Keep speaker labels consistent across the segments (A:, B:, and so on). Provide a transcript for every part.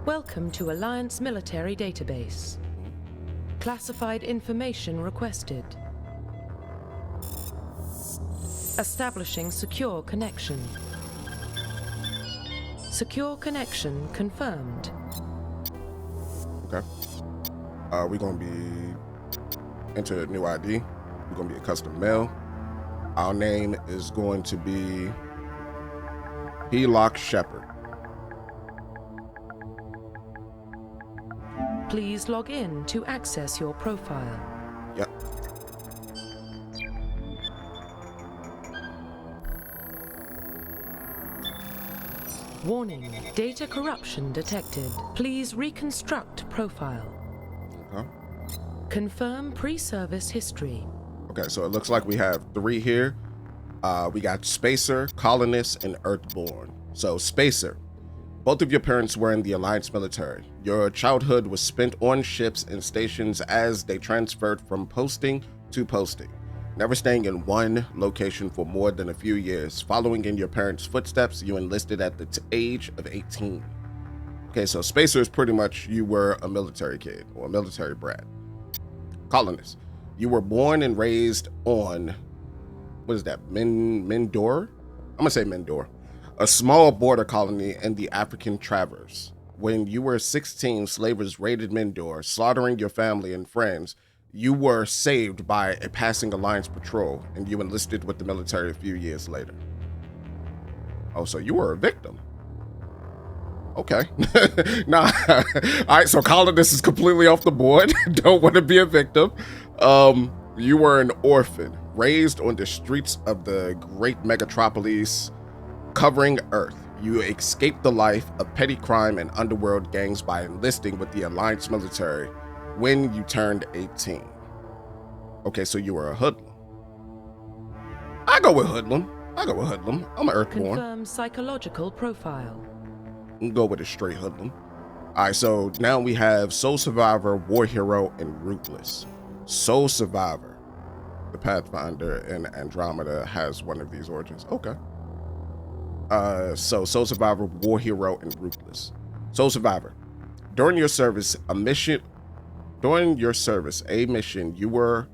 A: Welcome to Alliance Military Database. Classified information requested. Establishing secure connection. Secure connection confirmed.
B: Okay. We're going to be enter a new ID. We're going to be a custom mail. Our name is going to be Commander Shepard.
A: Please log in to access your profile.
B: Yep.
A: Warning, data corruption detected. Please reconstruct profile.
B: Okay.
A: Confirm pre-service history.
B: Okay, so it looks like we have 3 here. We got Spacer, Colonist, and Earthborn. So Spacer, both of your parents were in the Alliance military. Your childhood was spent on ships and stations as they transferred from posting to posting, never staying in one location for more than a few years. Following in your parents' footsteps, you enlisted at the age of 18. Okay, so Spacer is pretty much you were a military kid or a military brat. Colonist, you were born and raised on, what is that, Mendor? I'm gonna say Mendor, a small border colony in the African Traverse. When you were 16, slavers raided Mendor, slaughtering your family and friends. You were saved by a passing Alliance patrol, and you enlisted with the military a few years later. Oh, so you were a victim. Okay. Nah. All right, so Colonist is completely off the board. Don't want to be a victim. You were an orphan, raised on the streets of the great megatropolis covering Earth. You escaped the life of petty crime and underworld gangs by enlisting with the Alliance military when you turned 18. Okay, so you were a hoodlum. I go with hoodlum. I'm an Earthborn.
A: Confirm psychological profile.
B: Go with a straight hoodlum. All right, so now we have Soul Survivor, War Hero, and Ruthless. Soul Survivor, the Pathfinder in Andromeda, has one of these origins. Okay. So Soul Survivor, War Hero, and Ruthless. Soul Survivor, during your service, a mission you were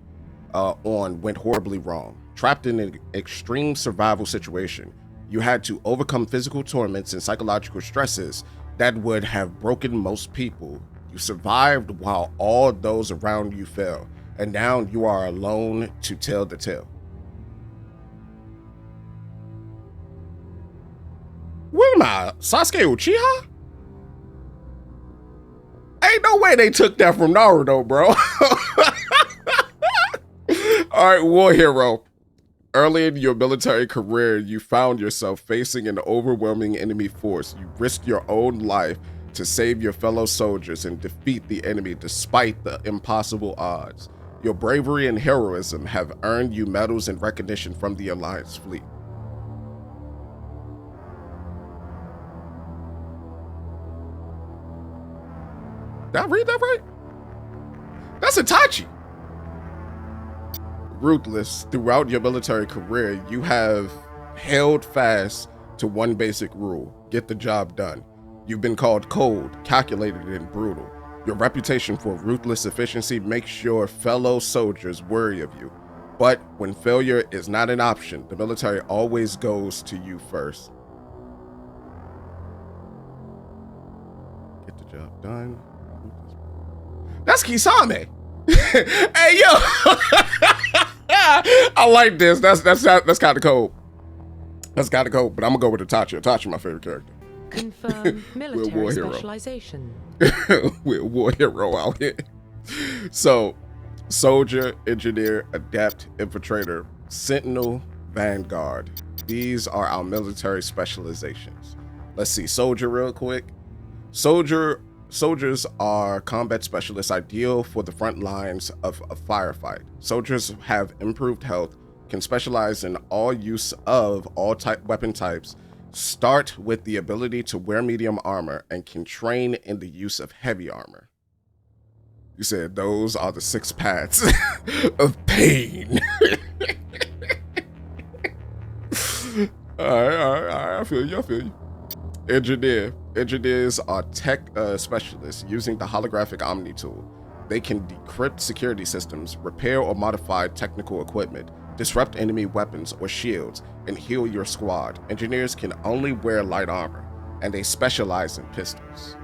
B: on went horribly wrong. Trapped in an extreme survival situation, you had to overcome physical torments and psychological stresses that would have broken most people. You survived while all those around you fell, and now you are alone to tell the tale. What am I, Sasuke Uchiha? Ain't no way they took that from Naruto, bro. All right, War Hero. Early in your military career, you found yourself facing an overwhelming enemy force. You risked your own life to save your fellow soldiers and defeat the enemy despite the impossible odds. Your bravery and heroism have earned you medals and recognition from the Alliance fleet. Did I read that right? That's Itachi. Ruthless. Throughout your military career, you have held fast to one basic rule: get the job done. You've been called cold, calculated, and brutal. Your reputation for ruthless efficiency makes your fellow soldiers worry of you. But when failure is not an option, the military always goes to you first. Get the job done. That's Kisame. Hey, yo. I like this. That's kind of cold. That's kind of cold, but I'm gonna go with Itachi. Itachi, my favorite character.
A: Confirm military specialization.
B: We're a war hero out here. So, soldier, engineer, adept, infiltrator, sentinel, vanguard. These are our military specializations. Let's see, soldier real quick. Soldiers are combat specialists ideal for the front lines of a firefight. Soldiers have improved health, can specialize in all use of all weapon types, start with the ability to wear medium armor, and can train in the use of heavy armor. You said those are the 6 paths of pain. All right, I feel you. Engineer. Engineers are tech specialists using the holographic Omni tool. They can decrypt security systems, repair or modify technical equipment, disrupt enemy weapons or shields, and heal your squad. Engineers can only wear light armor, and they specialize in pistols.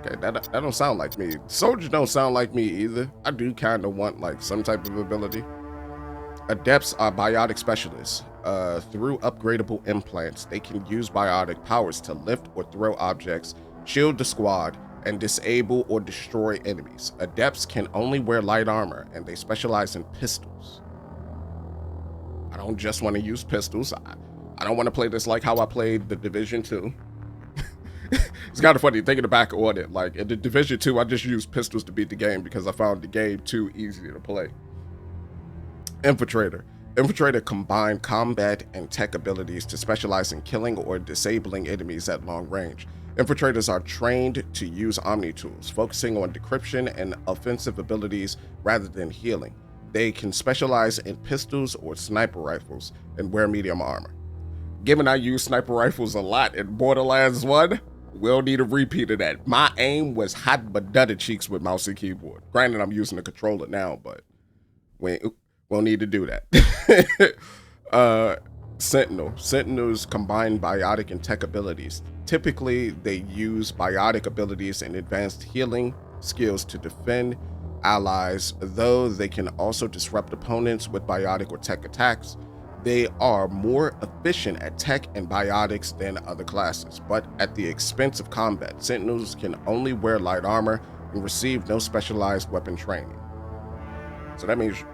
B: Okay, that don't sound like me. Soldiers don't sound like me either. I do kind of want like some type of ability. Adepts are biotic specialists. Through upgradable implants, they can use biotic powers to lift or throw objects, shield the squad, and disable or destroy enemies. Adepts can only wear light armor, and they specialize in pistols. I don't just want to use pistols. I don't want to play this like how I played the Division 2. It's kind of funny thinking back on it. Like in the Division 2, I just used pistols to beat the game because I found the game too easy to play. Infiltrator. Infiltrator combine combat and tech abilities to specialize in killing or disabling enemies at long range. Infiltrators are trained to use Omni tools, focusing on decryption and offensive abilities rather than healing. They can specialize in pistols or sniper rifles and wear medium armor. Given I use sniper rifles a lot in Borderlands 1, we'll need a repeat of that. My aim was hot but dutted cheeks with mouse and keyboard. Granted, I'm using a controller now, but we'll need to do that. Sentinel. Sentinels combine biotic and tech abilities. Typically, they use biotic abilities and advanced healing skills to defend allies, though they can also disrupt opponents with biotic or tech attacks. They are more efficient at tech and biotics than other classes, but at the expense of combat. Sentinels can only wear light armor and receive no specialized weapon training. So that means,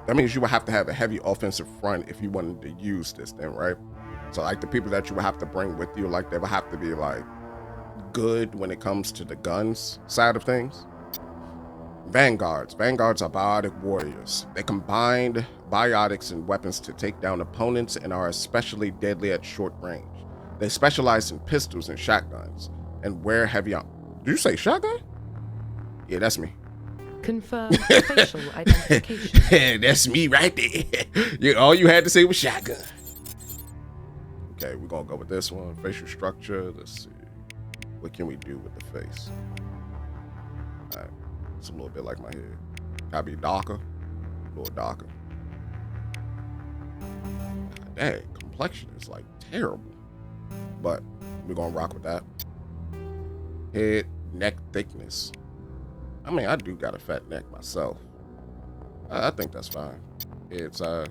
B: that means you would have to have a heavy offensive front if you wanted to use this thing, right? So like the people that you would have to bring with you, like they would have to be like good when it comes to the guns side of things. Vanguards. Vanguards are biotic warriors. They combine biotics and weapons to take down opponents and are especially deadly at short range. They specialize in pistols and shotguns and wear heavy armor. Did you say shotgun? Yeah, that's me.
A: Confirm facial identification.
B: That's me right there. All you had to say was shotgun. Okay, we're gonna go with this one. Facial structure. Let's see. What can we do with the face? All right. It's a little bit like my head. Gotta be darker. A little darker. God dang, complexion is like terrible. But we're gonna rock with that. Head, neck thickness. I mean, I do got a fat neck myself. I think that's fine. Head size.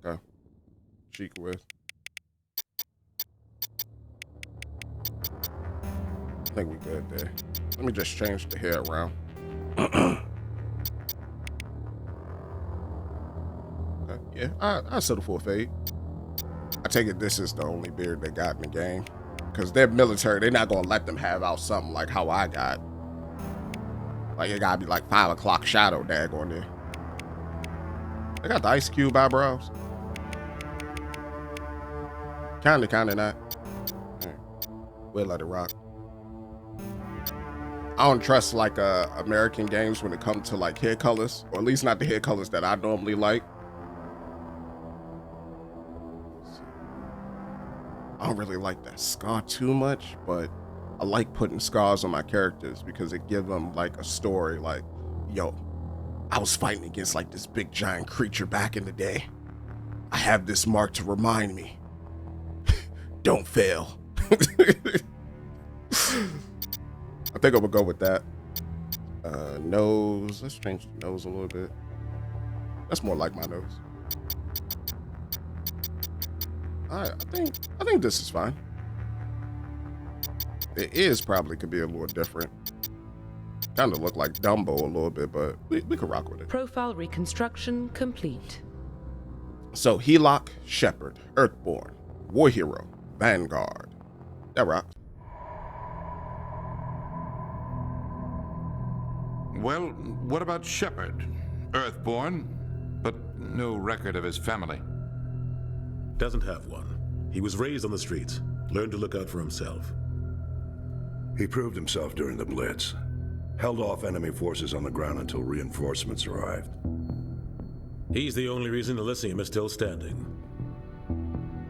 B: Okay. Cheek width. I think we good there. Let me just change the hair around. Okay, yeah, I settle for a fade. I take it this is the only beard they got in the game. Because they're military, they're not going to let them have out something like how I got. Like, it got to be like 5 o'clock shadow dag on there. They got the Ice Cube eyebrows. Kinda not. Right. We'll let it rock. I don't trust like American games when it comes to like hair colors, or at least not the hair colors that I normally like. I don't really like that scar too much, but I like putting scars on my characters because it gives them like a story. Like, yo, I was fighting against like this big giant creature back in the day. I have this mark to remind me. Don't fail. I think I'm gonna go with that. Nose. Let's change the nose a little bit. That's more like my nose. All right, I think this is fine. It is probably could be a little different. Kind of look like Dumbo a little bit, but we could rock with it.
A: Profile reconstruction complete.
B: So Helok, Shepard, Earthborn, War Hero, Vanguard. That rocks.
C: Well, what about Shepard? Earthborn, but no record of his family.
D: Doesn't have one. He was raised on the streets, learned to look out for himself.
E: He proved himself during the Blitz. Held off enemy forces on the ground until reinforcements arrived.
D: He's the only reason Elysium is still standing.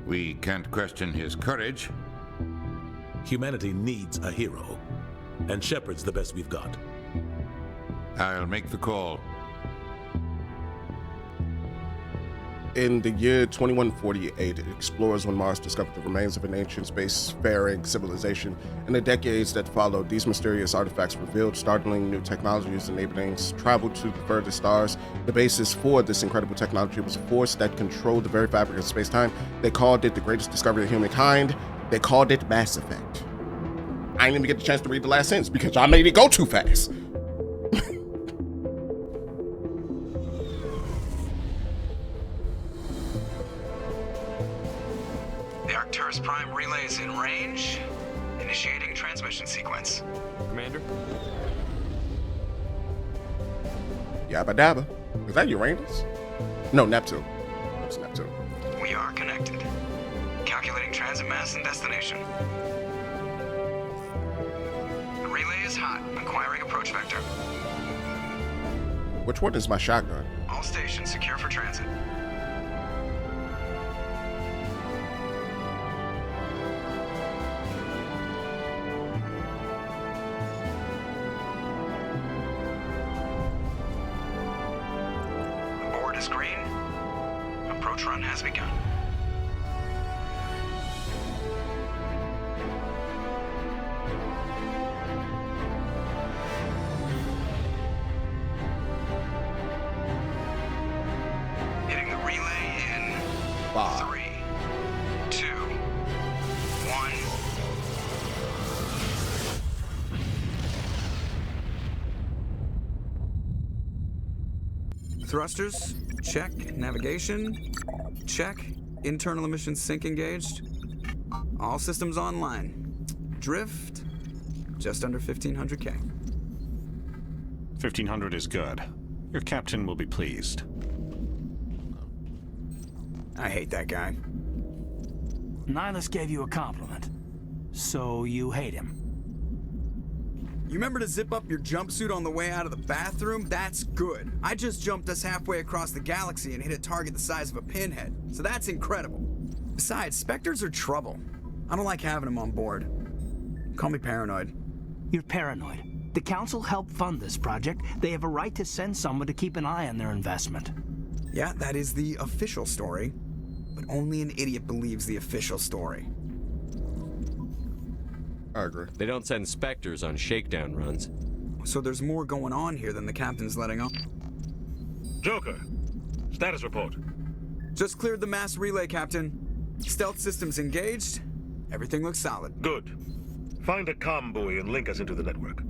C: We can't question his courage.
D: Humanity needs a hero, and Shepard's the best we've got.
C: I'll make the call.
B: In the year 2148, explorers on Mars discovered the remains of an ancient spacefaring civilization. In the decades that followed, these mysterious artifacts revealed startling new technologies enabling travel to the furthest stars. The basis for this incredible technology was a force that controlled the very fabric of space-time. They called it the greatest discovery of humankind. They called it Mass Effect. I didn't even get the chance to read the last sentence because I made it go too fast.
F: The Arcturus Prime relay is in range. Initiating transmission sequence.
G: Commander?
B: Yabba dabba. Is that Uranus? No, Neptune. It's Neptune.
F: We are connected. Calculating transit mass and destination. The relay is hot. Acquiring approach vector.
B: Which one is my shotgun?
F: All stations secure for transit. The board is green. Approach run has begun. Hitting the relay in 3, 2, 1. Thrusters, check. Navigation, check. Internal emission sync engaged. All systems online. Drift, just under 1500K.
H: 1500 is good. Your captain will be pleased.
F: I hate that guy.
I: Nihilus gave you a compliment. So you hate him.
F: You remember to zip up your jumpsuit on the way out of the bathroom? That's good. I just jumped us halfway across the galaxy and hit a target the size of a pinhead, so that's incredible. Besides, Spectres are trouble. I don't like having them on board. Call me paranoid.
I: You're paranoid. The Council helped fund this project. They have a right to send someone to keep an eye on their investment.
F: Yeah, that is the official story, but only an idiot believes the official story.
B: I agree.
G: They don't send Spectres on shakedown runs.
F: So there's more going on here than the captain's letting on.
D: Joker, status report.
F: Just cleared the mass relay, Captain. Stealth systems engaged. Everything looks solid.
D: Good. Find a comm buoy and link us into the network.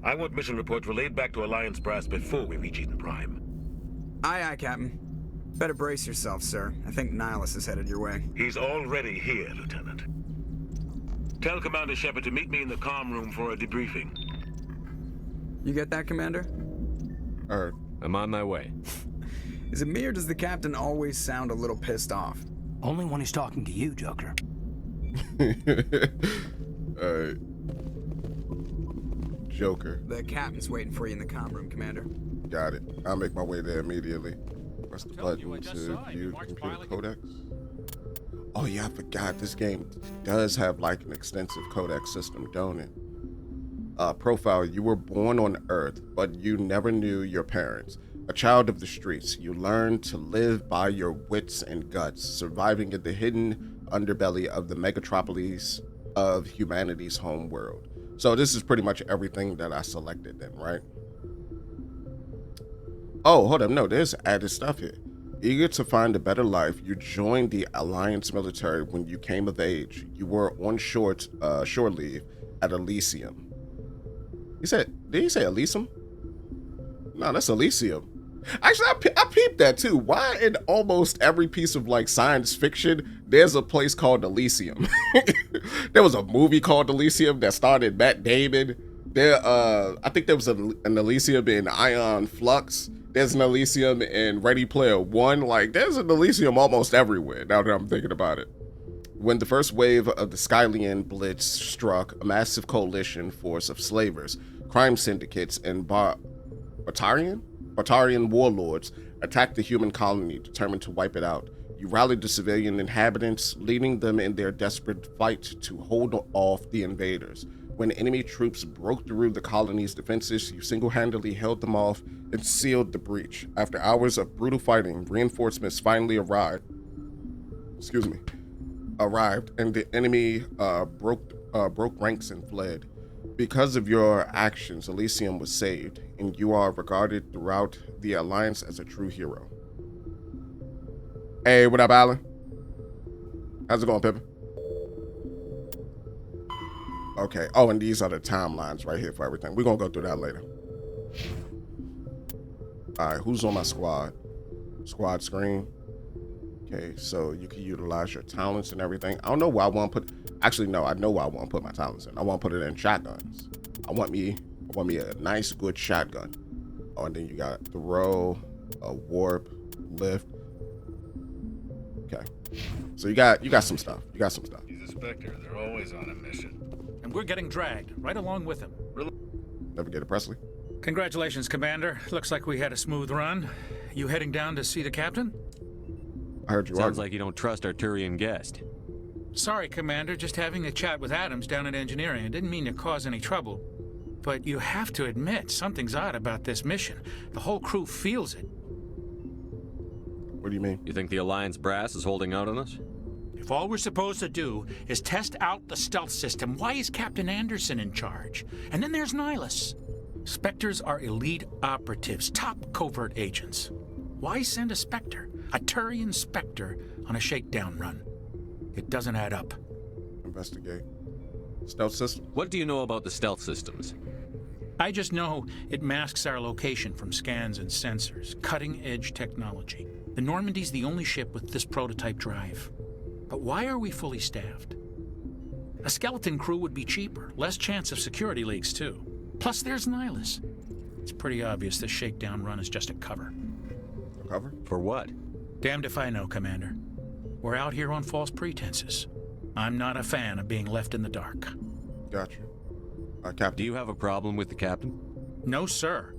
D: I want mission reports relayed back to Alliance brass before we reach Eden Prime.
F: Aye, aye, Captain. Better brace yourself, sir. I think Nihilus is headed your way.
D: He's already here, Lieutenant. Tell Commander Shepard to meet me in the comm room for a debriefing.
F: You get that, Commander?
B: Alright.
G: I'm on my way.
F: Is it me or does the captain always sound a little pissed off?
I: Only when he's talking to you, Joker.
B: Alright. Joker.
F: The captain's waiting for you in the comm room, Commander.
B: Got it. I'll make my way there immediately. Press the button to view the computer codex. Oh yeah, I forgot. This game does have like an extensive codex system, don't it? Profile, you were born on Earth, but you never knew your parents. A child of the streets, you learned to live by your wits and guts, surviving in the hidden underbelly of the megatropolis of humanity's home world. So this is pretty much everything that I selected then, right? Oh, hold up, no, there's added stuff here. Eager to find a better life, you joined the Alliance military when you came of age. You were on shore leave at Elysium. Did he say Elysium? No, that's Elysium. Actually, I peeped that too. Why in almost every piece of like science fiction, there's a place called Elysium? There was a movie called Elysium that starred Matt Damon. I think there was an Elysium in Ion Flux. There's an Elysium in Ready Player One. Like, there's an Elysium almost everywhere, now that I'm thinking about it. When the first wave of the Skylian Blitz struck, a massive coalition force of slavers, crime syndicates, and Batarian warlords attacked the human colony, determined to wipe it out. You rallied the civilian inhabitants, leading them in their desperate fight to hold off the invaders. When enemy troops broke through the colony's defenses, you single-handedly held them off and sealed the breach. After hours of brutal fighting, reinforcements finally arrived, and the enemy broke ranks and fled. Because of your actions, Elysium was saved, and you are regarded throughout the Alliance as a true hero. Hey, what up, Alan? How's it going, Pippin? Okay. Oh, and these are the timelines right here for everything. We're gonna go through that later. All right, who's on my squad? Squad screen. Okay, so you can utilize your talents and everything. I don't know why I want to put. Actually, no, I know why I want to put my talents in. I want to put it in shotguns. I want me a nice, good shotgun. Oh, and then you got throw, a warp, lift. Okay, so you got some stuff. You got some stuff.
J: He's a Spectre. They're always on a mission.
K: And we're getting dragged right along with him.
B: Never get it, Presley.
K: Congratulations, Commander. Looks like we had a smooth run. You heading down to see the captain?
B: I heard you.
G: Sounds like you don't trust our Turian guest.
K: Sorry, Commander. Just having a chat with Adams down at engineering. I didn't mean to cause any trouble. But you have to admit, something's odd about this mission. The whole crew feels it.
B: What do you mean?
G: You think the Alliance brass is holding out on us?
K: If all we're supposed to do is test out the stealth system, why is Captain Anderson in charge? And then there's Nihilus. Spectres are elite operatives, top covert agents. Why send a Spectre, a Turian Spectre, on a shakedown run? It doesn't add up.
B: Investigate. Stealth system?
G: What do you know about the stealth systems?
K: I just know it masks our location from scans and sensors. Cutting-edge technology. The Normandy's the only ship with this prototype drive. But why are we fully staffed? A skeleton crew would be cheaper, less chance of security leaks too. Plus there's Nihilus. It's pretty obvious this shakedown run is just a cover.
B: A cover?
G: For what?
K: Damned if I know, Commander. We're out here on false pretenses. I'm not a fan of being left in the dark.
B: Gotcha. Captain.
G: Do you have a problem with the captain?
K: No, sir.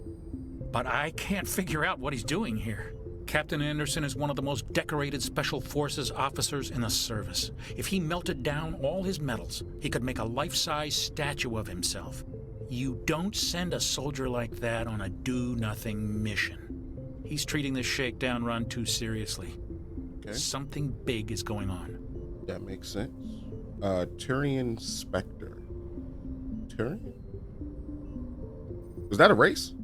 K: But I can't figure out what he's doing here. Captain Anderson is one of the most decorated Special Forces officers in the service. If he melted down all his medals, he could make a life-size statue of himself. You don't send a soldier like that on a do-nothing mission. He's treating this shakedown run too seriously.
B: Okay.
K: Something big is going on.
B: That makes sense. Turian Spectre. Turian? Was that a race?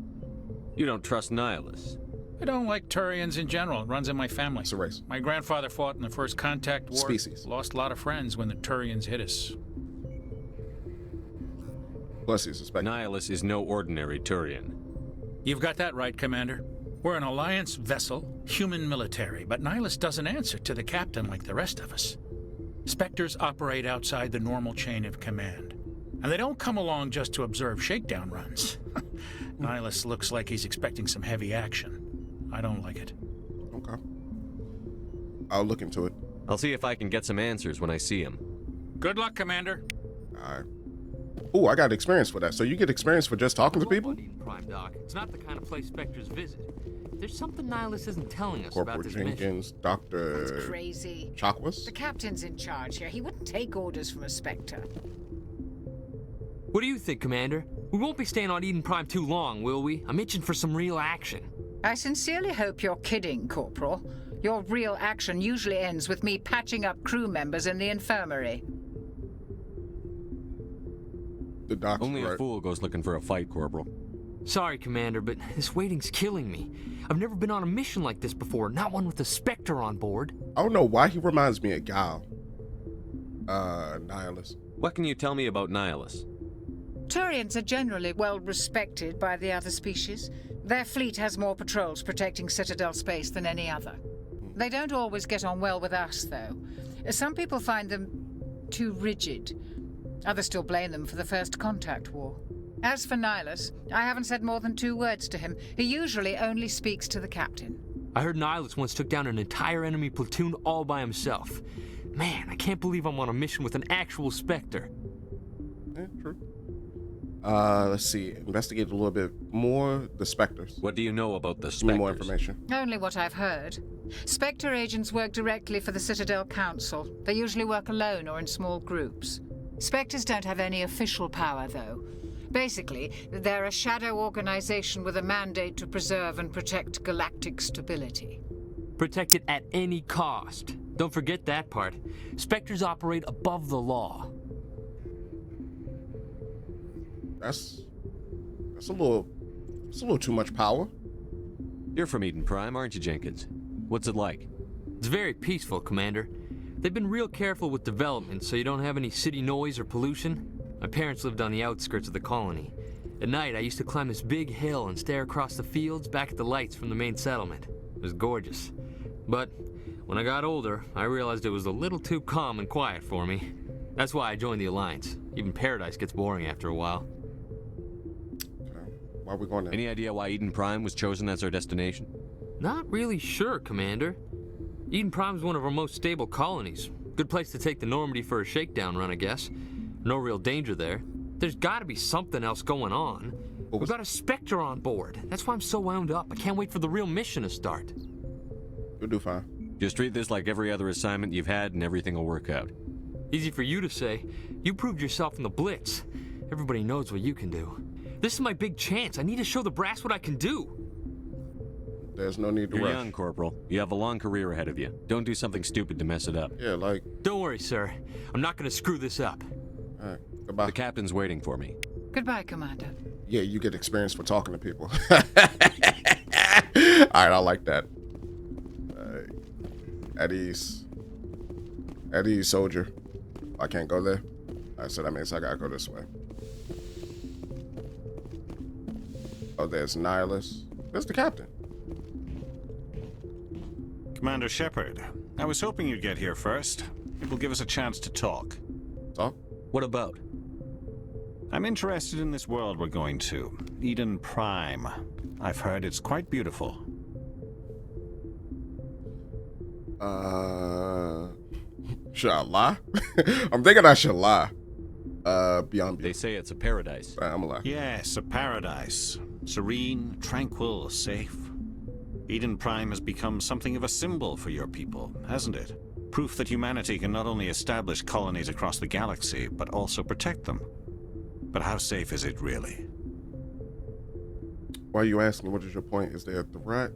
G: You don't trust Nihilus.
K: I don't like Turians in general. It runs in my family.
B: It's a race.
K: My grandfather fought in the First Contact War.
B: Species.
K: Lost a lot of friends when the Turians hit us.
B: Plus he's a Spectre.
G: Nihilus is no ordinary Turian.
K: You've got that right, Commander. We're an Alliance vessel, human military, but Nihilus doesn't answer to the captain like the rest of us. Spectres operate outside the normal chain of command. And they don't come along just to observe shakedown runs. Nihilus looks like he's expecting some heavy action. I don't like it.
B: Okay. I'll look into it.
G: I'll see if I can get some answers when I see him.
K: Good luck, Commander.
B: All right. Oh, I got experience for that. So you get experience for just talking to people?
L: Prime Doc. It's not the kind of place Spectres visit. There's something Nihilus isn't telling us
B: Corporal
L: about this
B: Jenkins, Dr.
M: That's crazy.
B: Chakwas?
M: The captain's in charge here. He wouldn't take orders from a Spectre.
L: What do you think, Commander? We won't be staying on Eden Prime too long, will we? I'm itching for some real action.
M: I sincerely hope you're kidding, Corporal. Your real action usually ends with me patching up crew members in the infirmary.
B: The doc's
G: Only
B: right.
G: a fool goes looking for a fight, Corporal.
L: Sorry, Commander, but this waiting's killing me. I've never been on a mission like this before, not one with a Spectre on board.
B: I don't know why he reminds me of Gal. Nihilus.
G: What can you tell me about Nihilus?
M: Turians are generally well respected by the other species. Their fleet has more patrols protecting Citadel space than any other. They don't always get on well with us, though. Some people find them too rigid. Others still blame them for the First Contact War. As for Nihilus, I haven't said more than 2 words to him. He usually only speaks to the captain.
L: I heard Nihilus once took down an entire enemy platoon all by himself. Man, I can't believe I'm on a mission with an actual Spectre.
B: Yeah, true. Let's see. Investigate a little bit more. The Spectres.
G: What do you know about the
B: Give me
G: Spectres?
B: more information.
M: Only what I've heard. Spectre agents work directly for the Citadel Council. They usually work alone or in small groups. Spectres don't have any official power, though. Basically, they're a shadow organization with a mandate to preserve and protect galactic stability.
L: Protect it at any cost. Don't forget that part. Spectres operate above the law.
B: That's a little too much power.
G: You're from Eden Prime, aren't you, Jenkins? What's it like?
L: It's very peaceful, Commander. They've been real careful with development, so you don't have any city noise or pollution. My parents lived on the outskirts of the colony. At night, I used to climb this big hill and stare across the fields back at the lights from the main settlement. It was gorgeous. But when I got older, I realized it was a little too calm and quiet for me. That's why I joined the Alliance. Even Paradise gets boring after a while.
B: Okay. Why are we going there?
G: Any idea why Eden Prime was chosen as our destination?
L: Not really sure, Commander. Eden Prime's one of our most stable colonies. Good place to take the Normandy for a shakedown run, I guess. No real danger there. There's gotta be something else going on. We've got a Spectre on board. That's why I'm so wound up. I can't wait for the real mission to start.
B: You'll do fine.
G: Just treat this like every other assignment you've had and everything will work out.
L: Easy for you to say. You proved yourself in the Blitz. Everybody knows what you can do. This is my big chance. I need to show the brass what I can do.
B: There's no need to
G: You're
B: rush.
G: young, Corporal. You have a long career ahead of you. Don't do something stupid to mess it up.
B: Yeah, like...
L: Don't worry, sir. I'm not gonna screw this up.
B: All right, goodbye.
G: The captain's waiting for me.
M: Goodbye, Commander.
B: Yeah, you get experience for talking to people. All right, I like that. At ease, soldier. I can't go there. All right, so that means I gotta go this way. Oh, there's Nihilus. There's the captain.
H: Commander Shepard, I was hoping you'd get here first. It will give us a chance to talk.
B: Talk?
G: What about?
H: I'm interested in this world we're going to, Eden Prime. I've heard it's quite beautiful.
B: Should I lie? I'm thinking I should lie. Beyond.
G: They say it's a paradise.
B: I'm a lie.
H: Yes, a paradise. Serene, tranquil, safe. Eden Prime has become something of a symbol for your people, hasn't it? Proof that humanity can not only establish colonies across the galaxy, but also protect them. But how safe is it really?
B: Why are you asking? What is your point? Is there a threat?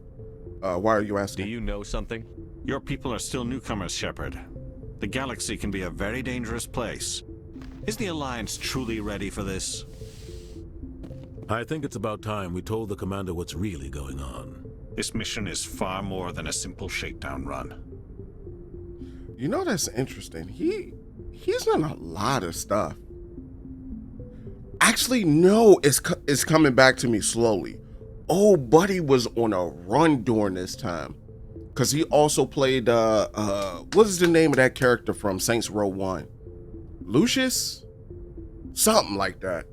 B: Why are you asking?
G: Do you know something?
H: Your people are still newcomers, Shepard. The galaxy can be a very dangerous place. Is the Alliance truly ready for this?
N: I think it's about time we told the Commander what's really going on.
H: This mission is far more than a simple shakedown run.
B: You know, that's interesting. He's done a lot of stuff. Actually, no, it's coming back to me slowly. Oh, Buddy was on a run during this time. Because he also played, what is the name of that character from Saints Row 1? Lucius? Something like that.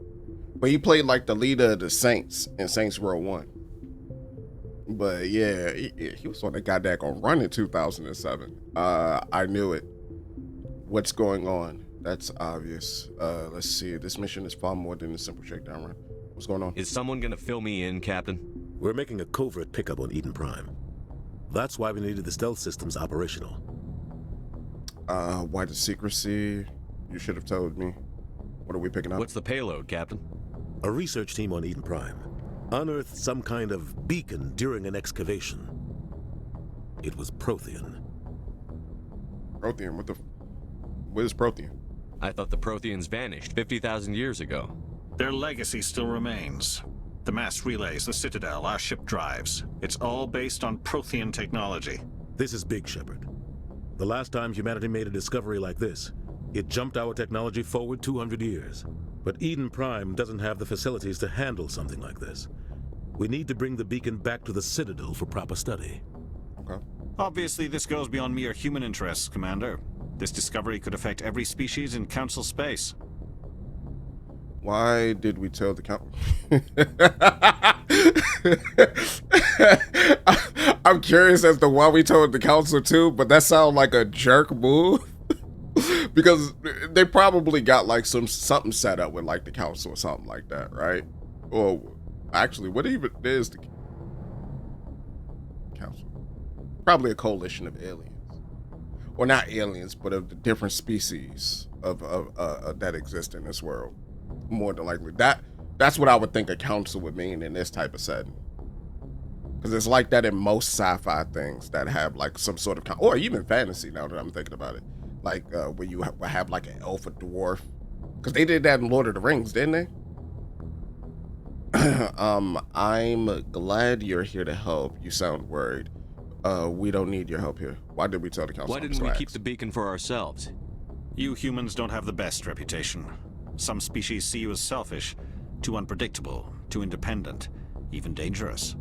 B: But he played like the leader of the Saints in Saints Row 1. But yeah, he was on that guy that gonna run in 2007. I knew it. What's going on? That's obvious. Let's see. This mission is far more than a simple shakedown run. What's going on?
G: Is someone gonna fill me in, Captain?
N: We're making a covert pickup on Eden Prime. That's why we needed the stealth systems operational.
B: Why the secrecy? You should have told me. What are we picking up?
G: What's the payload, Captain?
N: A research team on Eden Prime unearthed some kind of beacon during an excavation. It was Prothean.
B: Prothean? What is Prothean?
G: I thought the Protheans vanished 50,000 years ago.
H: Their legacy still remains. The mass relays, the Citadel, our ship drives. It's all based on Prothean technology.
N: This is big, Shepard. The last time humanity made a discovery like this, it jumped our technology forward 200 years. But Eden Prime doesn't have the facilities to handle something like this. We need to bring the beacon back to the Citadel for proper study.
B: Okay.
H: Obviously, this goes beyond mere human interests, Commander. This discovery could affect every species in Council space.
B: Why did we tell the council? I'm curious as to why we told the council too, but that sounds like a jerk move. Because they probably got like something set up with like the council or something like that, right? Or actually, what even is the council? probably a coalition of aliens, or not aliens, but of the different species of that exist in this world. More than likely, that's what I would think a council would mean in this type of setting. Because it's like that in most sci-fi things that have like some sort of, or even fantasy. Now that I'm thinking about it, like where you have like an elf or dwarf, because they did that in Lord of the Rings, didn't they? I'm glad you're here to help. You sound worried. We don't need your help here. Why did we tell the council?
G: Why didn't we keep the beacon for ourselves?
H: You humans don't have the best reputation. Some species see you as selfish, too unpredictable, too independent, even dangerous.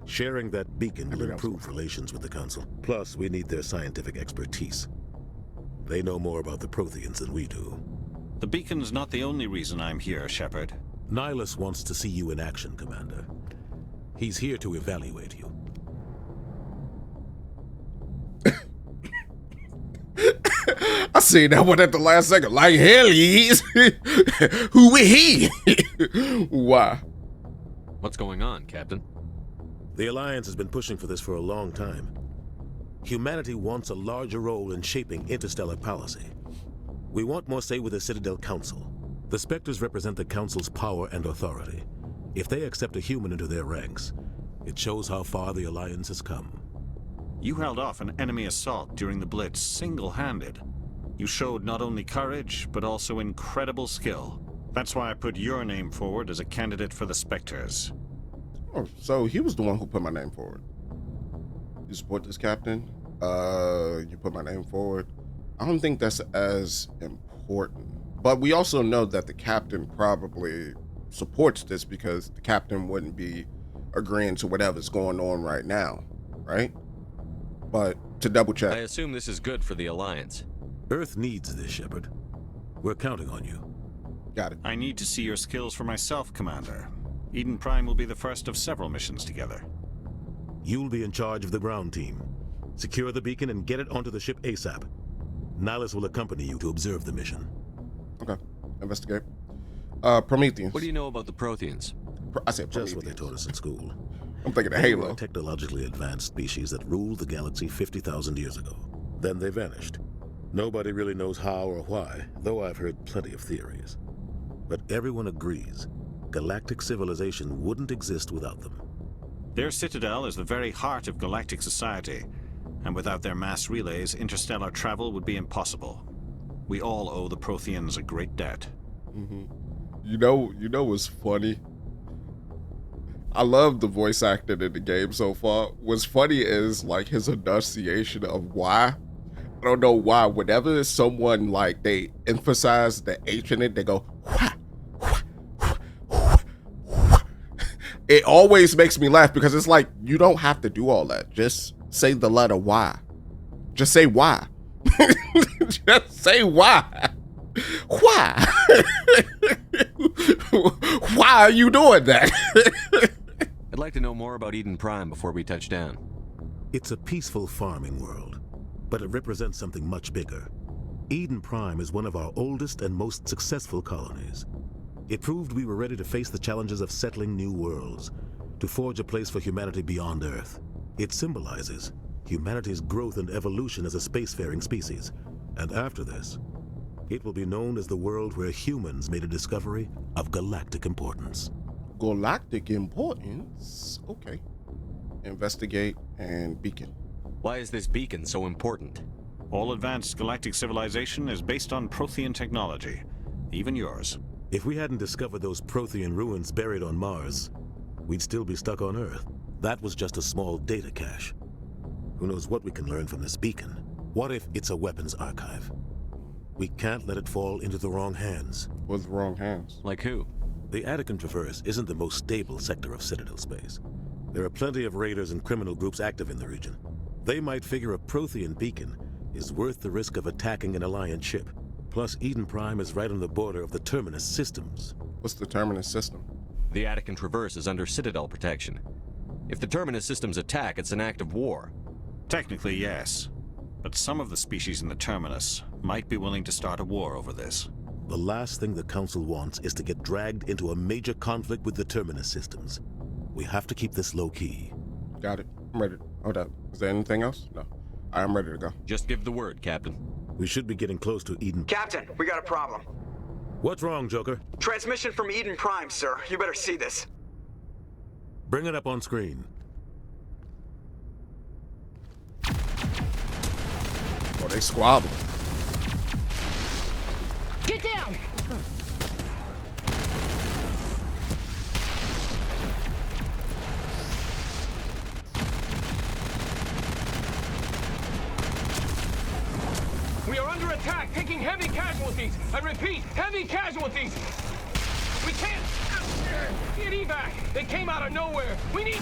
N: Sharing that beacon will improve relations with the council. Plus, we need their scientific expertise. They know more about the Protheans than we do.
H: The beacon's not the only reason I'm here, Shepard.
N: Nihilus wants to see you in action, Commander. He's here to evaluate you.
B: I seen that one at the last second. Like, hell, he's who is he? Why?
G: What's going on, Captain?
N: The Alliance has been pushing for this for a long time. Humanity wants a larger role in shaping interstellar policy. We want more say with the Citadel Council. The Spectres represent the Council's power and authority. If they accept a human into their ranks, it shows how far the Alliance has come.
H: You held off an enemy assault during the Blitz single-handed. You showed not only courage, but also incredible skill. That's why I put your name forward as a candidate for the Spectres.
B: Oh, so he was the one who put my name forward. You support this, Captain? You put my name forward. I don't think that's as important. But we also know that the Captain probably supports this because the Captain wouldn't be agreeing to whatever's going on right now, right? But to double check.
G: I assume this is good for the Alliance.
N: Earth needs this, Shepard. We're counting on you.
B: Got it.
H: I need to see your skills for myself, Commander. Eden Prime will be the first of several missions together.
N: You'll be in charge of the ground team. Secure the beacon and get it onto the ship ASAP. Nihilus will accompany you to observe the mission.
B: Okay. Investigate. Prometheus.
G: What do you know about the Protheans?
B: I said Prometheus.
N: Just what they taught us in school.
B: I'm thinking of
N: They were
B: Halo.
N: a technologically advanced species that ruled the galaxy 50,000 years ago. Then they vanished. Nobody really knows how or why, though I've heard plenty of theories. But everyone agrees, galactic civilization wouldn't exist without them.
H: Their citadel is the very heart of galactic society, and without their mass relays, interstellar travel would be impossible. We all owe the Protheans a great debt.
B: Mm-hmm. You know what's funny? I love the voice acting in the game so far. What's funny is like his enunciation of why. I don't know why. Whenever someone like they emphasize the H in it, they go wah, wah, wah, wah, wah. It always makes me laugh because it's like you don't have to do all that. Just say the letter Y. Just say why. Just say why. Why? Why are you doing that?
G: I'd like to know more about Eden Prime before we touch down.
N: It's a peaceful farming world, but it represents something much bigger. Eden Prime is one of our oldest and most successful colonies. It proved we were ready to face the challenges of settling new worlds, to forge a place for humanity beyond Earth. It symbolizes humanity's growth and evolution as a spacefaring species. And after this, it will be known as the world where humans made a discovery of galactic importance.
B: Galactic importance? Okay. Investigate and beacon.
G: Why is this beacon so important?
H: All advanced galactic civilization is based on Prothean technology, even yours.
N: If we hadn't discovered those Prothean ruins buried on Mars, we'd still be stuck on Earth. That was just a small data cache. Who knows what we can learn from this beacon? What if it's a weapons archive? We can't let it fall into the wrong hands.
B: What's the wrong hands?
G: Like who?
N: The Attican Traverse isn't the most stable sector of Citadel space. There are plenty of raiders and criminal groups active in the region. They might figure a Prothean beacon is worth the risk of attacking an Alliance ship. Plus, Eden Prime is right on the border of the Terminus systems.
B: What's the Terminus system?
G: The Attican Traverse is under Citadel protection. If the Terminus systems attack, it's an act of war.
H: Technically, yes. But some of the species in the Terminus might be willing to start a war over this.
N: The last thing the Council wants is to get dragged into a major conflict with the Terminus systems. We have to keep this low-key.
B: Got it. I'm ready. Hold up. Is there anything else? No. I'm ready to go.
G: Just give the word, Captain.
N: We should be getting close to Eden.
F: Captain, we got a problem.
N: What's wrong, Joker?
F: Transmission from Eden Prime, sir. You better see this.
N: Bring it up on screen.
B: Oh, they squabble.
O: Get down!
P: We are under attack, taking heavy casualties. I repeat, heavy casualties. We can't get evac. They came out of nowhere. We need...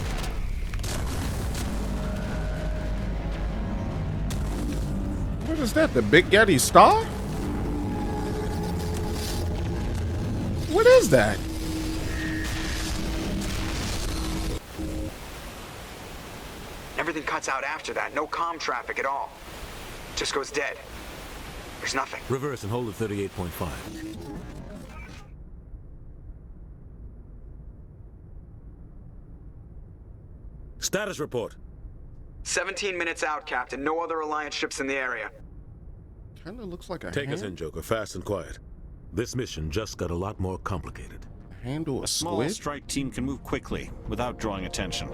B: What is that? The Big Getty Star? What is that?
F: Everything cuts out after that. No comm traffic at all. Just goes dead. There's nothing.
N: Reverse and hold at 38.5. Status report.
F: 17 minutes out, Captain. No other Alliance ships in the area.
B: Kinda looks like a
N: Take us in, Joker, fast and quiet. This mission just got a lot more complicated.
B: Handle
H: a small strike team can move quickly without drawing attention.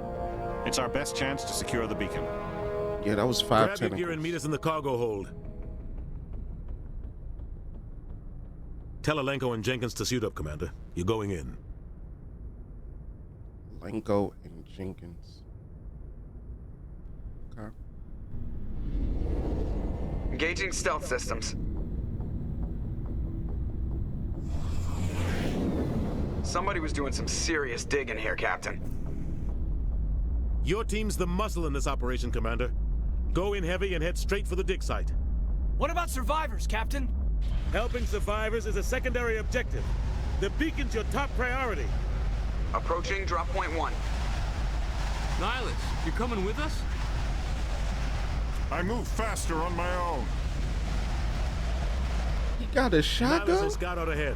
H: It's our best chance to secure the beacon.
B: Yeah, that was 5
N: Grab your
B: tentacles.
N: gear and meet us in the cargo hold. Tell Alenko and Jenkins to suit up, Commander. You're going in.
B: Lenko and Jenkins. Okay.
F: Engaging stealth systems. Somebody was doing some serious digging here, Captain.
N: Your team's the muscle in this operation, Commander. Go in heavy and head straight for the dig site.
I: What about survivors, Captain?
N: Helping survivors is a secondary objective. The beacon's your top priority.
F: Approaching drop point 1.
L: Nihilus, you coming with us?
C: I move faster on my own.
B: He got a
N: Nihilus
B: shotgun?
N: and Scout out ahead.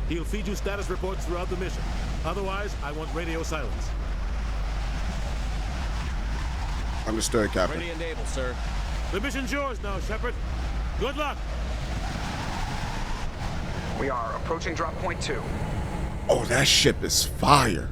N: He'll feed you status reports throughout the mission. Otherwise, I want radio silence.
B: Understood, Captain.
G: Ready and able, sir.
N: The mission's yours now, Shepard. Good luck.
F: We are approaching drop point 2.
B: Oh, that ship is fire.